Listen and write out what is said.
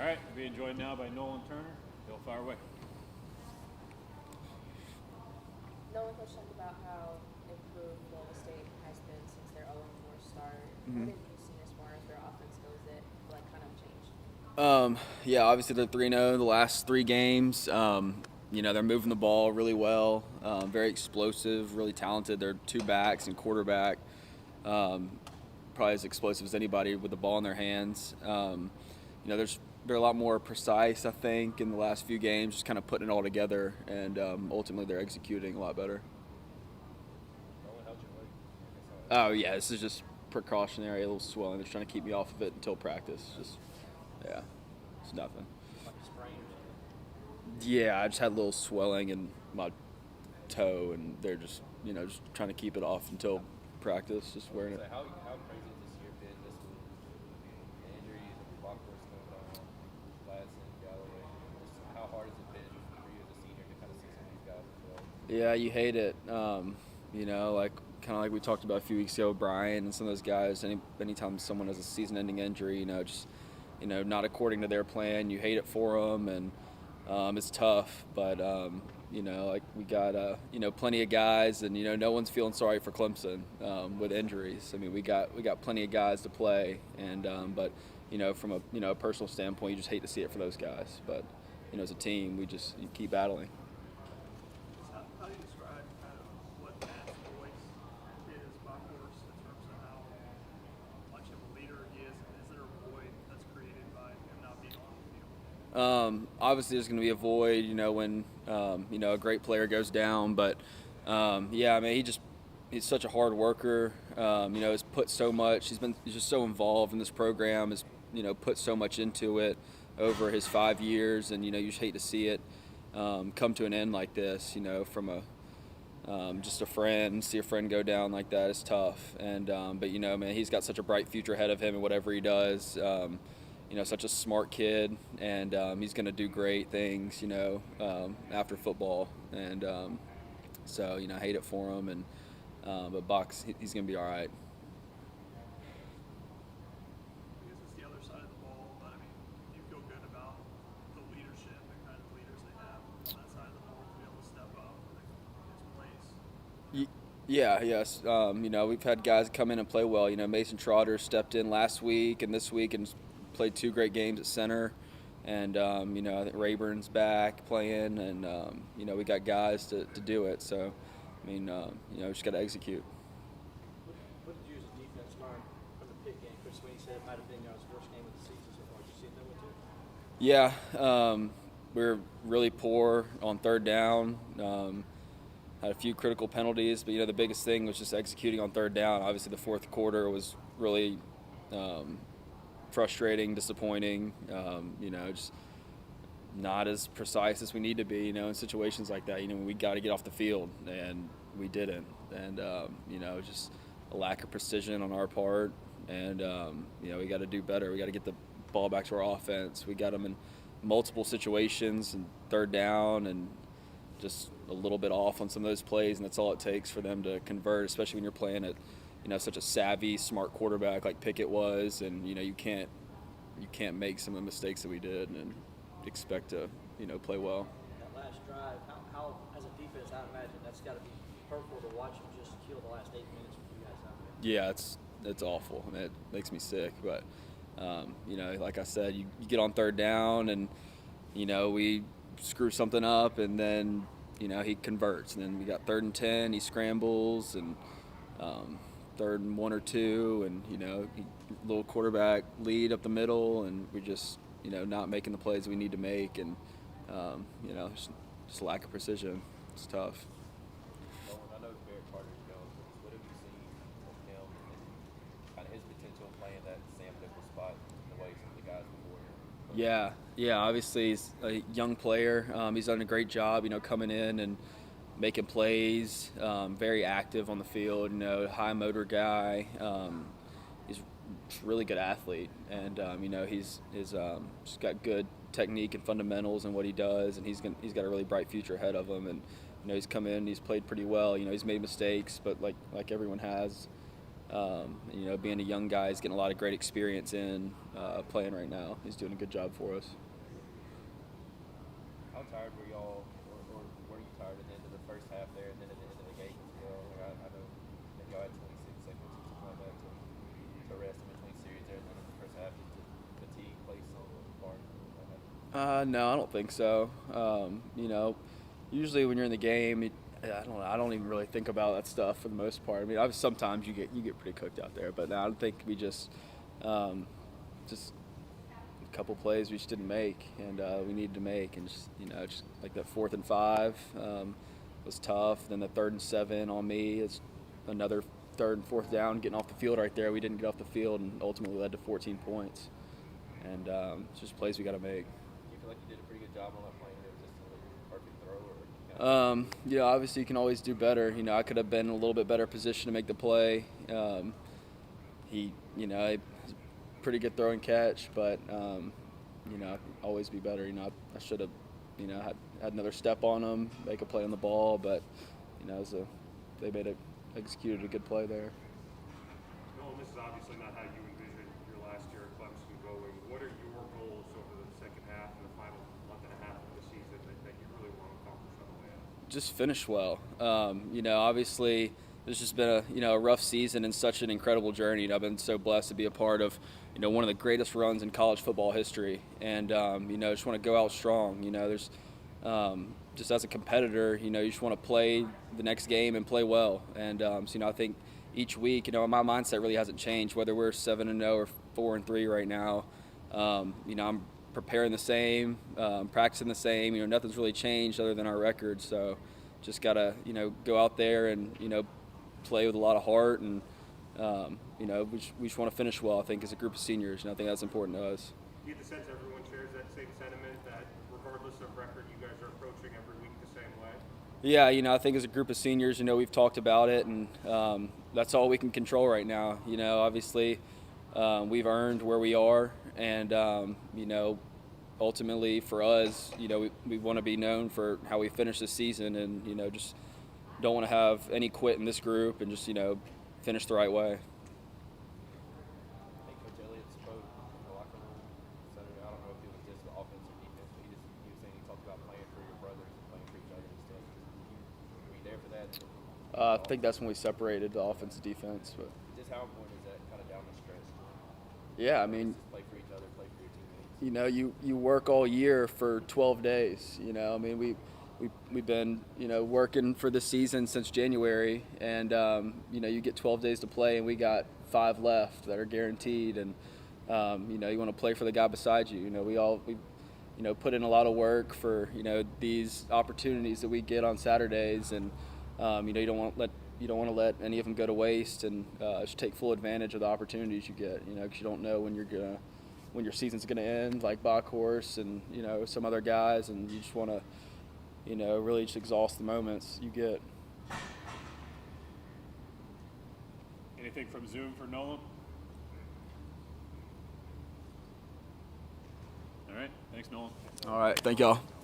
right, being joined now by Nolan Turner. He'll fire away. Nolan, coach talked about how improved Florida State has been since their 0-4 start. What have you seen as far as their offense goes that kind of changed? Yeah, obviously they're 3-0 the last 3 games. They're moving the ball really well, very explosive, really talented. They're two backs and quarterback, probably as explosive as anybody with the ball in their hands. They're a lot more precise, I think, in the last few games, just kind of putting it all together, and ultimately they're executing a lot better. Oh yeah, this is just precautionary, a little swelling. They're trying to keep me off of it until practice. Yeah, it's nothing. Yeah, I just had a little swelling in my toe, and they're just trying to keep it off until practice, just wearing it. How crazy has this year been just with the injuries and the block course going on, Gladson, Galloway? Just how hard has it been for you as a senior to kind of see some of these guys as well? Yeah, you hate it. Like we talked about a few weeks ago, Brian and some of those guys. Anytime someone has a season-ending injury, not according to their plan, you hate it for them, and it's tough. But we got plenty of guys, and no one's feeling sorry for Clemson with injuries. I mean, we got plenty of guys to play, and but from a personal standpoint, you just hate to see it for those guys. But as a team, you keep battling. How do you describe kind of what Matt's voice is by Horse in terms of how much of a leader he is, and is there a void that's created by him not being on the field? Obviously, there's going to be a void, when a great player goes down. But he's such a hard worker. Has put so much. He's just so involved in this program. Has put so much into it over his 5 years, and you just hate to see it come to an end like this. From just a friend, see a friend go down like that is tough. And but he's got such a bright future ahead of him in whatever he does. Such a smart kid, and he's going to do great things, after football. And I hate it for him. And but Buck's, he's going to be all right. I guess it's the other side of the ball, but I mean, do you feel good about the leadership and kind of leaders they have on that side of the ball to be able to step up in his place? Yeah, yes. We've had guys come in and play well. Mason Trotter stepped in last week and this week and played 2 great games at center. And, I think Rayburn's back playing, and, we got guys to do it. So, just got to execute. What did you as a defense learn from the Pitt game? Chris Sweeney said it might have been his worst game of the season so far. Did you see it that way too? Yeah, we were really poor on third down. Had a few critical penalties, but the biggest thing was just executing on third down. Obviously, the fourth quarter was really frustrating, disappointing. Just not as precise as we need to be. In situations like that, we got to get off the field, and we didn't. And just a lack of precision on our part. And we got to do better. We got to get the ball back to our offense. We got them in multiple situations and third down, and just a little bit off on some of those plays, and that's all it takes for them to convert, especially when you're playing at such a savvy, smart quarterback like Pickett was. And you can't make some of the mistakes that we did and expect to play well. That last drive, how as a defense, I imagine that's got to be hurtful to watch him just kill the last 8 minutes for you guys out there. Yeah, it's awful. I mean, it makes me sick. But like I said, you get on third down, and we screw something up, and then he converts, and then we got 3rd and 10. He scrambles, and 3rd and 1 or 2, and little quarterback lead up the middle, and we just not making the plays we need to make, and just lack of precision. It's tough. I know Barrett Carter's young, but what have you seen from him and kind of his potential in playing that Sam Pickle spot the way some of the guys before him? Yeah. Obviously, he's a young player. He's done a great job, coming in and making plays. Very active on the field. High motor guy. He's a really good athlete, and he's just got good technique and fundamentals in what he does, and he's got a really bright future ahead of him. And he's come in, he's played pretty well. He's made mistakes, but like everyone has. You know, being a young guy, he's getting a lot of great experience in playing right now. He's doing a good job for us. How tired were y'all, or were you tired at the end of the first half there, and then at the end of the game as well? Like I know that y'all had 26 seconds or something like that to rest in between series there, and then in the first half, did fatigue play some part? No, I don't think so. You know, usually when you're in the game, I don't even really think about that stuff for the most part. I mean, sometimes you get pretty cooked out there, but no, I don't think we just a couple plays we just didn't make, and we needed to make, and just like that 4th and 5 was tough. Then the 3rd and 7 on me is another 3rd and 4th down, getting off the field right there. We didn't get off the field, and ultimately led to 14 points. And it's just plays we got to make. Do you feel like you did a pretty good job on that play? It was just a perfect throw, or Yeah, obviously you can always do better. You know, I could have been in a little bit better position to make the play. He pretty good throw and catch, but always be better. I should have, had another step on him, make a play on the ball, but they executed a good play there. Nolan, this is obviously not how you envisioned your last year at Clemson going. What are your goals over the second half and the final month and a half of the season that you really want to accomplish on the way out? Just finish well. Obviously there's just been a rough season and such an incredible journey. I've been so blessed to be a part of, one of the greatest runs in college football history. And, just want to go out strong. There's just as a competitor, you just want to play the next game and play well. And, I think each week, my mindset really hasn't changed, whether we're 7-0 or 4-3 right now. I'm preparing the same, practicing the same. Nothing's really changed other than our record. So just got to, go out there and, play with a lot of heart. And, we just want to finish well, I think, as a group of seniors. And I think that's important to us. Do you get the sense everyone shares that same sentiment, that regardless of record, you guys are approaching every week the same way? Yeah, I think as a group of seniors, we've talked about it, and that's all we can control right now. Obviously, we've earned where we are, and, ultimately for us, we want to be known for how we finish this season, and, just don't want to have any quit in this group, and just, finish the right way. I think Coach Elliott spoke in the locker room Saturday. I don't know if it was just the offense or defense, but he was saying he talked about playing for your brothers and playing for each other and stuff. Were you there for that? I think that's when we separated the offense and defense. But just how important is that kind of down the stretch? Yeah, I mean, just play for each other, play for your teammates. You work all year for 12 days. We've been, working for the season since January, and, you get 12 days to play, and we got 5 left that are guaranteed, and, you want to play for the guy beside you. We put in a lot of work for, these opportunities that we get on Saturdays, and, you don't want to let any of them go to waste, and just take full advantage of the opportunities you get, because you don't know when your season's going to end, like Backhorse and, some other guys, and you just want to, really just exhaust the moments you get. Anything from Zoom for Nolan? All right. Thanks, Nolan. All right. Thank y'all.